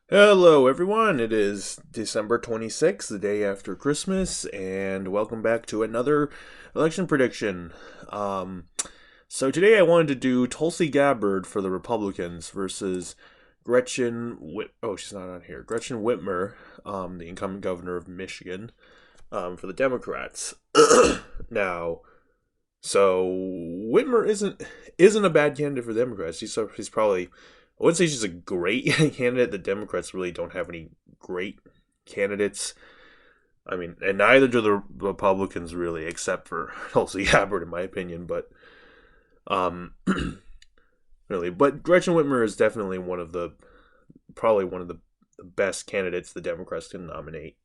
Hello, everyone. It is December 26th, the day after Christmas, and welcome back to another election prediction. Um, today I wanted to do Tulsi Gabbard for the Republicans versus she's not on here. Gretchen Whitmer, the incumbent governor of Michigan, for the Democrats. now, so Whitmer isn't a bad candidate for the Democrats. He's probably, I wouldn't say she's a great candidate. The Democrats really don't have any great candidates. I mean, and neither do the Republicans really, except for Tulsi Gabbard, in my opinion. But um, really, but Gretchen Whitmer is definitely probably one of the best candidates the Democrats can nominate.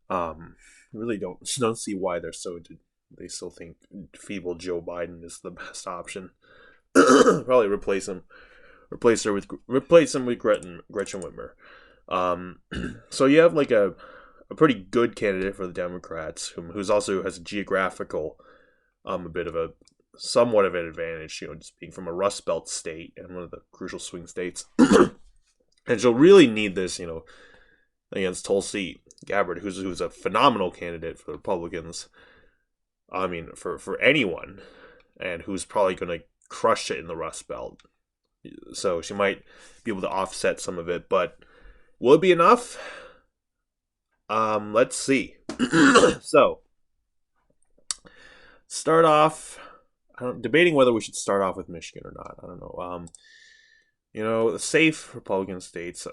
Really don't see why they still think feeble Joe Biden is the best option. Probably replace him with Gretchen Whitmer. So you have like a pretty good candidate for the Democrats, who's also has a geographical, a bit of a somewhat of an advantage, just being from a Rust Belt state and one of the crucial swing states. And she'll really need this, against Tulsi Gabbard, who's a phenomenal candidate for the Republicans. I mean, for anyone, and who's probably going to crush it in the Rust Belt. So she might be able to offset some of it, but will it be enough? Let's see. So, start off. Debating whether we should start off with Michigan or not. I don't know. The safe Republican states.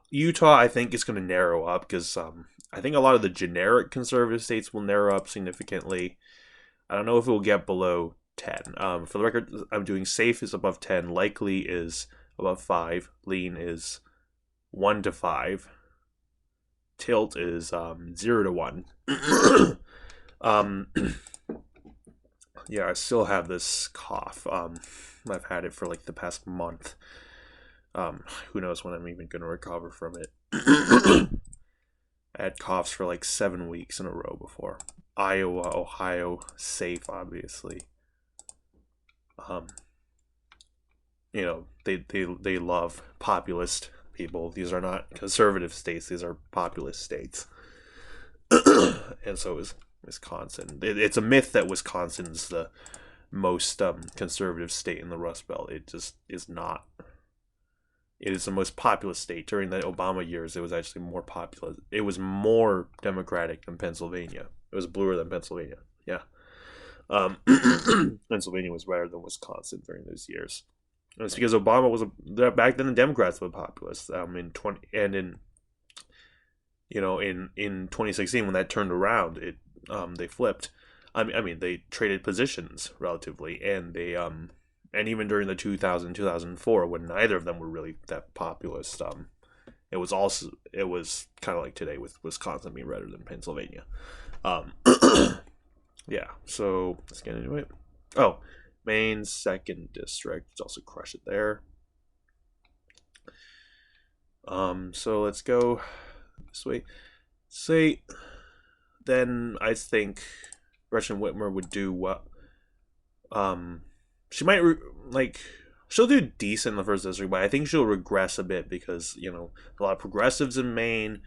Utah, I think, is going to narrow up because I think a lot of the generic conservative states will narrow up significantly. I don't know if it will get below 10. For the record, I'm doing safe is above 10, likely is above 5, lean is 1 to 5, tilt is 0 to 1. Yeah, I still have this cough. I've had it for like the past month. Who knows when I'm even going to recover from it. I had coughs for like 7 weeks in a row before. Iowa, Ohio, safe, obviously. Um, they love populist people. These are not conservative states. These are populist states. And so is Wisconsin. It's a myth that Wisconsin's the most conservative state in the Rust Belt. It just is not. It is the most populous state. During the Obama years, it was actually more populous. It was more Democratic than Pennsylvania. It was bluer than Pennsylvania. Yeah. Pennsylvania was redder than Wisconsin during those years. And it's because Obama was back then the Democrats were populist. In 2016 when that turned around, they flipped. I mean they traded positions relatively, and they and even during the 2004 when neither of them were really that populist, it was kind of like today with Wisconsin being redder than Pennsylvania. Um, yeah, so let's get into it. Oh, Maine's second district. Let's also crush it there. So let's go this way. Say, then I think Gretchen Whitmer would do what? She might she'll do decent in the first district, but I think she'll regress a bit because a lot of progressives in Maine,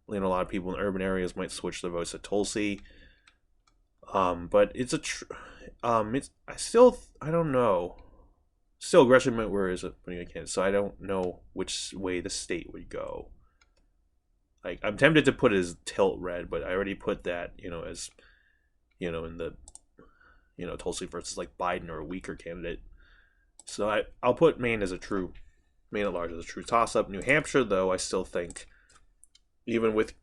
a lot of people in urban areas might switch their votes to Tulsi. But I don't know. Still, Gretchen Whitmer is a pretty good candidate, so I don't know which way the state would go. Like, I'm tempted to put it as tilt red, but I already put that, as, in the, Tulsi versus like Biden or a weaker candidate. So I'll put Maine at large as a true toss up. New Hampshire, though, I still think, even with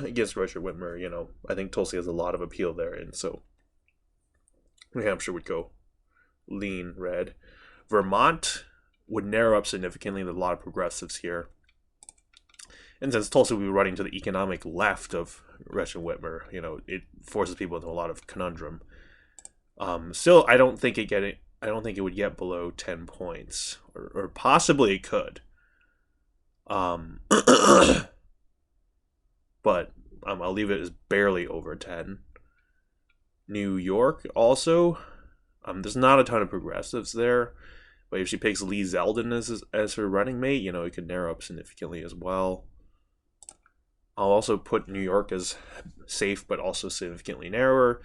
against Gretchen Whitmer, I think Tulsi has a lot of appeal there, and so New Hampshire would go lean red. Vermont would narrow up significantly. There's a lot of progressives here. And since Tulsi will be running to the economic left of Gretchen Whitmer, it forces people into a lot of conundrum. Still, I don't think it would get below 10 points, or possibly it could. But I'll leave it as barely over 10. New York also, there's not a ton of progressives there, But if she picks Lee Zeldin as her running mate, it could narrow up significantly as well. I'll also put New York as safe, but also significantly narrower.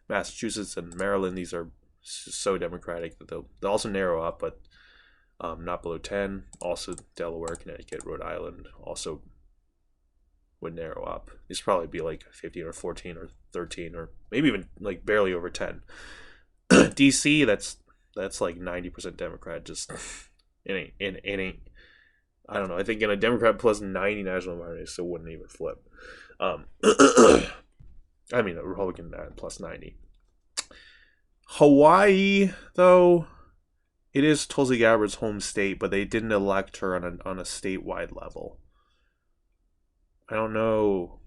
Massachusetts and Maryland, these are so Democratic that they'll also narrow up, but not below 10. Also, Delaware, Connecticut, Rhode Island also would narrow up. These probably be like 15 or 14 or 13 or maybe even like barely over 10. DC, that's like 90% Democrat. Just it ain't. I don't know. I think in a Democrat plus 90 national environment, it still wouldn't even flip. I mean, a Republican plus 90. Hawaii, though, it is Tulsi Gabbard's home state, but they didn't elect her on a statewide level. I don't know.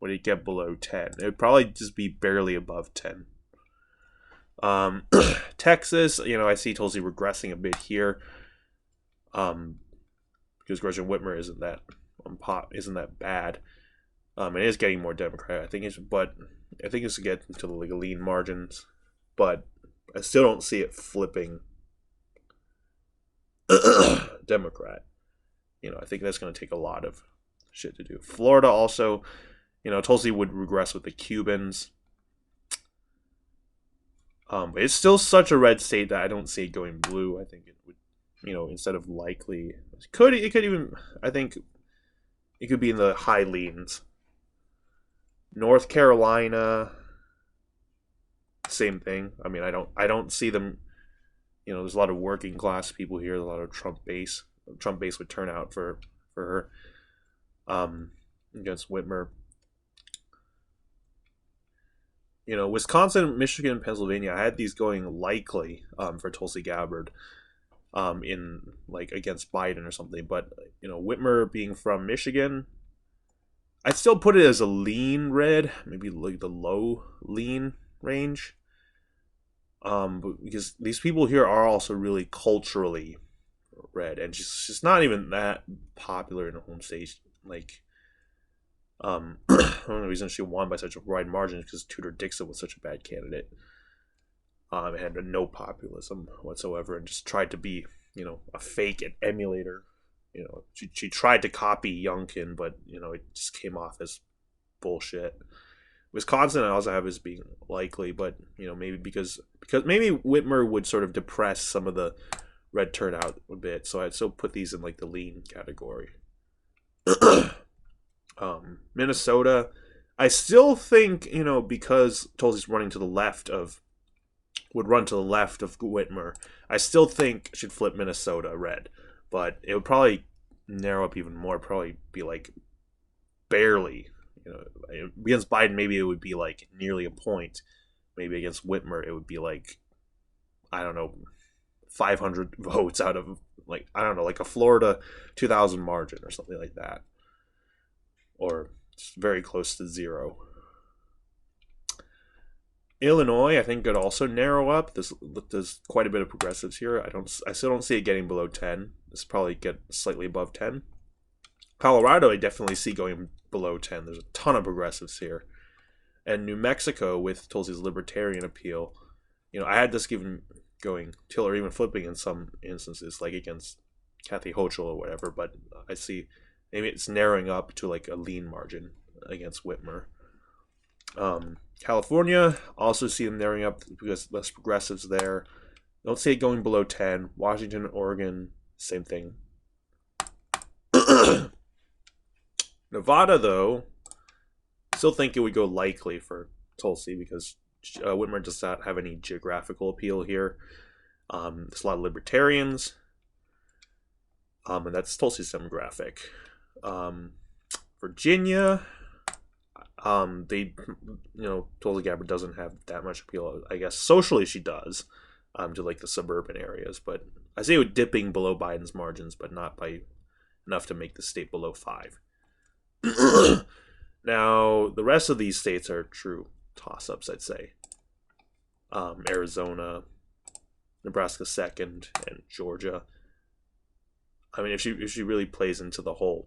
Would it get below 10? It would probably just be barely above 10. Texas, I see Tulsi regressing a bit here. Because Gretchen Whitmer isn't that bad. It is getting more Democrat. I think it's to get into the lean margins, but I still don't see it flipping Democrat. I think that's going to take a lot of shit to do. Florida also, Tulsi would regress with the Cubans. But it's still such a red state that I don't see it going blue. I think it would, instead of likely, it could even, I think it could be in the high leans. North Carolina, same thing. I mean, I don't see them. There's a lot of working class people here. A lot of Trump base. Trump base would turn out for her. Against Whitmer. Wisconsin, Michigan, Pennsylvania. I had these going likely for Tulsi Gabbard. In like against Biden or something, but Whitmer being from Michigan, I'd still put it as a lean red, maybe like the low lean range. Because these people here are also really culturally red, and she's not even that popular in her home state. Like, one of the reasons she won by such a wide margin is because Tudor Dixon was such a bad candidate. Had no populism whatsoever, and just tried to be, a fake emulator. She tried to copy Youngkin, but it just came off as bullshit. Wisconsin, I also have as being likely, but maybe because maybe Whitmer would sort of depress some of the red turnout a bit, so I'd still put these in like the lean category. Minnesota, I still think because Tulsi's would run to the left of Whitmer, I still think she'd flip Minnesota red, but it would probably narrow up even more. Probably be like barely. Against Biden, maybe it would be like nearly a point. Maybe against Whitmer, it would be like, I don't know, 500 votes out of like, I don't know, like a Florida 2000 margin or something like that, or just very close to zero. Illinois, I think, could also narrow up. There's quite a bit of progressives here. I still don't see it getting below 10. This probably get slightly above 10. Colorado, I definitely see going below 10. There's a ton of progressives here. And New Mexico, with Tulsi's libertarian appeal, I had this given going till or even flipping in some instances, like against Kathy Hochul or whatever. But I see maybe it's narrowing up to like a lean margin against Whitmer. California, also see them narrowing up because less progressives there. Don't see it going below 10. Washington, Oregon, same thing. Nevada, though, still think it would go likely for Tulsi because Whitmer does not have any geographical appeal here. There's a lot of libertarians, and that's Tulsi's demographic. Virginia, Tulsi Gabbard doesn't have that much appeal. I guess socially she does, to like the suburban areas, but I see it dipping below Biden's margins, but not by enough to make the state below 5. Now, the rest of these states are true toss-ups, I'd say. Arizona, Nebraska second, and Georgia. I mean, if she really plays into the whole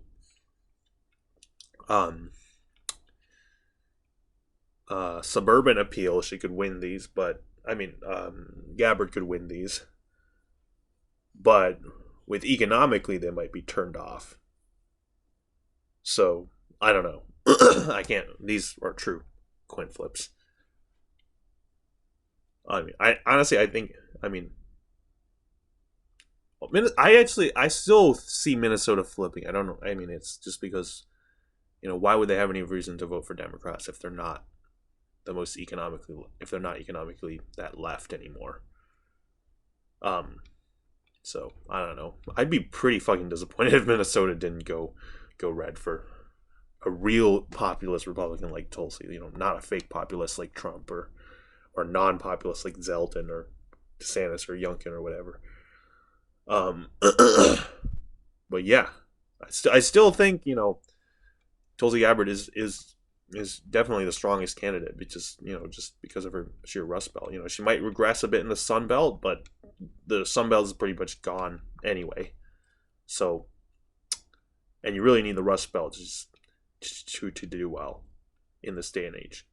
suburban appeal, she could win these, but I mean, Gabbard could win these. but with economically, they might be turned off. So I don't know. I can't. These are true coin flips. I mean, I honestly, I think. I mean, I still see Minnesota flipping. I don't know. I mean, it's just because why would they have any reason to vote for Democrats if they're not the most economically if they're not economically that left anymore? Um, so I don't know. I'd be pretty fucking disappointed if Minnesota didn't go red for a real populist Republican like Tulsi. Not a fake populist like Trump or non-populist like Zelton or DeSantis or Youngkin or whatever. But yeah, I still think Tulsi Gabbard is definitely the strongest candidate because just because of her sheer Rust Belt. She might regress a bit in the Sun Belt, but the Sun Belt is pretty much gone anyway. So, and you really need the Rust Belt to do well in this day and age.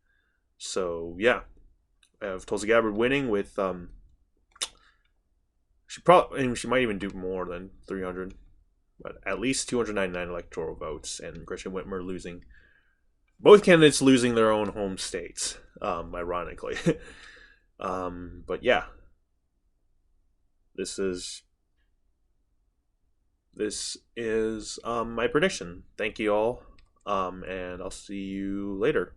So yeah, I have Tulsi Gabbard winning with she might even do more than 300, but at least 299 electoral votes, and Gretchen Whitmer losing. Both candidates losing their own home states, ironically. But yeah, this is my prediction. Thank you all, and I'll see you later.